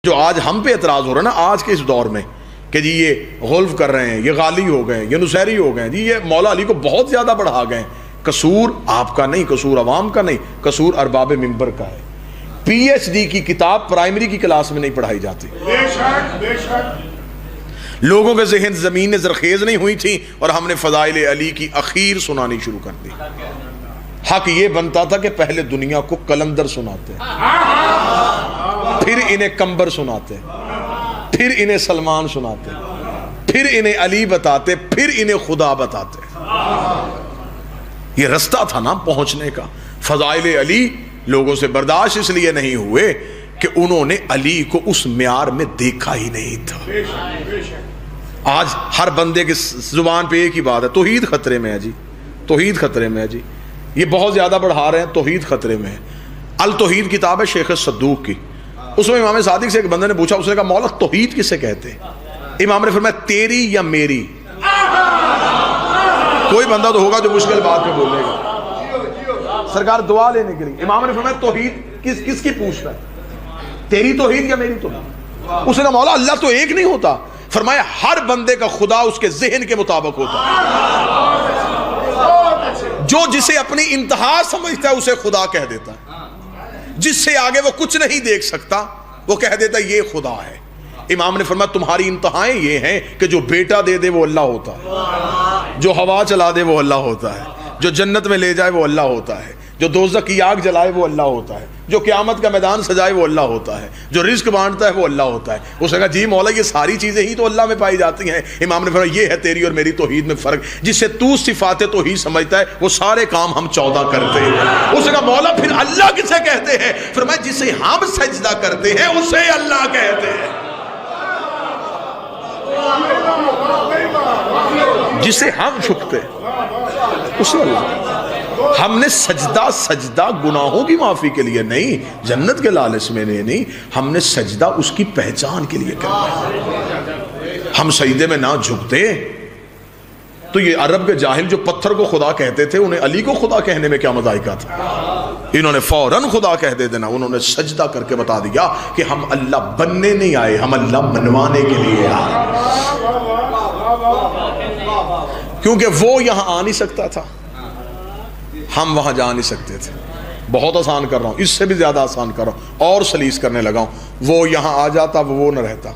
جو آج ہم پہ اعتراض ہو رہا ہے نا آج کے اس دور میں کہ جی یہ غلف کر رہے ہیں، یہ غالی ہو گئے، یہ نصیری ہو گئے، جی یہ مولا علی کو بہت زیادہ بڑھا گئے، قصور آپ کا نہیں، قصور عوام کا نہیں، قصور ارباب منبر کا ہے۔ پی ایچ ڈی کی کتاب پرائمری کی کلاس میں نہیں پڑھائی جاتی، لوگوں کے ذہن زمین زرخیز نہیں ہوئی تھی اور ہم نے فضائل علی کی اخیر سنانی شروع کر دی۔ حق یہ بنتا تھا کہ پہلے دنیا کو کلندر سناتے، پھر انہیں کمبر سناتے، پھر انہیں سلمان سناتے، پھر انہیں علی بتاتے، پھر انہیں خدا بتاتے۔ یہ رستہ تھا نا پہنچنے کا۔ فضائل علی لوگوں سے برداشت اس لیے نہیں ہوئے کہ انہوں نے علی کو اس معیار میں دیکھا ہی نہیں تھا۔ آج ہر بندے کی زبان پہ ایک ہی بات ہے، توحید خطرے میں ہے جی، توحید خطرے میں ہے جی، یہ بہت زیادہ بڑھا رہے ہیں، توحید خطرے میں ہے۔ التوحید کتاب ہے شیخ صدوق کی، اس میں امام صادق سے ایک بندے نے پوچھا، اس نے کہا مولا توحید کسے کہتے ہیں؟ امام نے فرمایا تیری یا میری؟ کوئی بندہ تو ہوگا جو مشکل بات پہ بولے گا، سرکار دعا لینے کے لیے۔ امام نے فرمایا توحید کس کی پوچھ رہا ہے، تیری توحید یا میری توحید؟ اس نے کہا مولا اللہ تو ایک نہیں ہوتا۔ فرمایا ہر بندے کا خدا اس کے ذہن کے مطابق ہوتا ہے، جو جسے اپنی انتہا سمجھتا ہے اسے خدا کہہ دیتا ہے، جس سے آگے وہ کچھ نہیں دیکھ سکتا وہ کہہ دیتا ہے یہ خدا ہے۔ امام نے فرمایا تمہاری انتہائیں یہ ہیں کہ جو بیٹا دے دے وہ اللہ ہوتا ہے، جو ہوا چلا دے وہ اللہ ہوتا ہے، جو جنت میں لے جائے وہ اللہ ہوتا ہے، جو دوزخ کی آگ جلائے وہ اللہ ہوتا ہے، جو قیامت کا میدان سجائے وہ اللہ ہوتا ہے، جو رزق بانٹتا ہے وہ اللہ ہوتا ہے۔ اس نے کہا جی مولا یہ ساری چیزیں ہی تو اللہ میں پائی جاتی ہیں۔ امام نے فرمایا یہ ہے تیری اور میری توحید میں فرق، جس سے تو صفات توحید سمجھتا ہے وہ سارے کام ہم 14 کرتے ہیں۔ اس نے کہا مولا پھر اللہ کسے کہتے ہیں؟ فرمایا جسے ہم سجدہ کرتے ہیں اسے اللہ کہتے ہیں، جسے ہم جھکتے اسے اللہ۔ ہم نے سجدہ گناہوں کی معافی کے لیے نہیں، جنت کے لالچ میں نہیں، ہم نے سجدہ اس کی پہچان کے لیے کرنا ہے۔ ہم سجدے میں نہ جھکتے تو یہ عرب کے جاہل جو پتھر کو خدا کہتے تھے انہیں علی کو خدا کہنے میں کیا مذائقہ تھا؟ انہوں نے فوراً خدا کہہ دینا، انہوں نے سجدہ کر کے بتا دیا کہ ہم اللہ بننے نہیں آئے، ہم اللہ منوانے کے لیے آئے، کیونکہ وہ یہاں آ نہیں سکتا تھا، ہم وہاں جا نہیں سکتے تھے۔ بہت آسان کر رہا ہوں، اس سے بھی زیادہ آسان کر رہا ہوں اور سلیس کرنے لگا ہوں۔ وہ یہاں آ جاتا وہ نہ رہتا،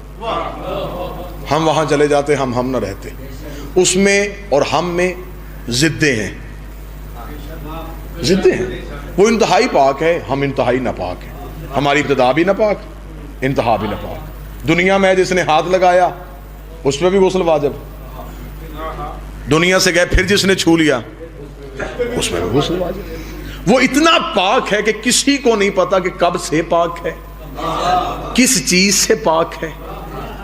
ہم وہاں چلے جاتے ہم نہ رہتے۔ اس میں اور ہم میں ضدیں ہیں، ضدیں ہیں۔ وہ انتہائی پاک ہے، ہم انتہائی ناپاک ہیں، ہماری ابتدا بھی ناپاک، انتہا بھی ناپاک۔ دنیا میں جس نے ہاتھ لگایا اس پہ بھی غسل واجب، دنیا سے گئے پھر جس نے چھو لیا اس میں بھی غسل واجب۔ وہ اتنا پاک ہے کہ کسی کو نہیں پتا کہ کب سے پاک ہے، کس چیز سے پاک ہے،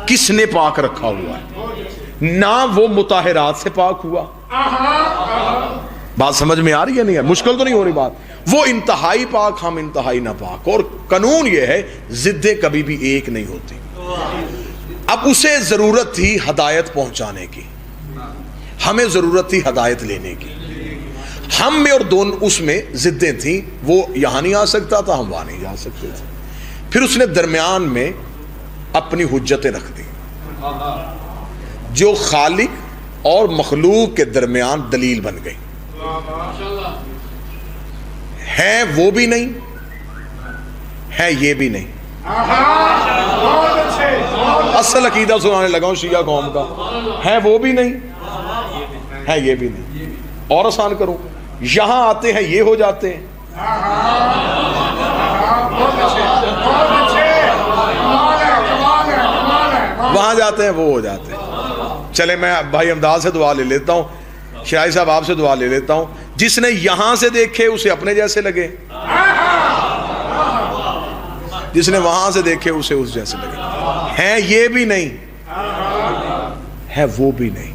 کس نے پاک رکھا ہوا ہے، نہ وہ مطہرات سے پاک ہوا۔ بات سمجھ میں آ رہی ہے نہیں ہے؟ مشکل تو نہیں ہو رہی بات؟ وہ انتہائی پاک، ہم انتہائی ناپاک۔ اور قانون یہ ہے ضدیں کبھی بھی ایک نہیں ہوتی۔ اب اسے ضرورت تھی ہدایت پہنچانے کی، ہمیں ضرورت تھی ہدایت لینے کی۔ ہم میں اور دونوں اس میں ضدیں تھیں، وہ یہاں نہیں آ سکتا تھا، ہم وہاں نہیں جا سکتے تھے۔ پھر اس نے درمیان میں اپنی حجتیں رکھ دی جو خالق اور مخلوق کے درمیان دلیل بن گئی، ہے وہ بھی نہیں ہے یہ بھی نہیں۔ اصل عقیدہ سنانے لگا ہوں شیعہ قوم کا، ہے وہ بھی نہیں ہے یہ بھی نہیں۔ اور آسان کروں، یہاں آتے ہیں یہ ہو جاتے ہیں، وہاں جاتے ہیں وہ ہو جاتے ہیں۔ چلے میں بھائی امداد سے دعا لے لیتا ہوں، شاہی صاحب آپ سے دعا لے لیتا ہوں۔ جس نے یہاں سے دیکھے اسے اپنے جیسے لگے، جس نے وہاں سے دیکھے اسے اس جیسے لگے۔ ہے یہ بھی نہیں ہے وہ بھی نہیں۔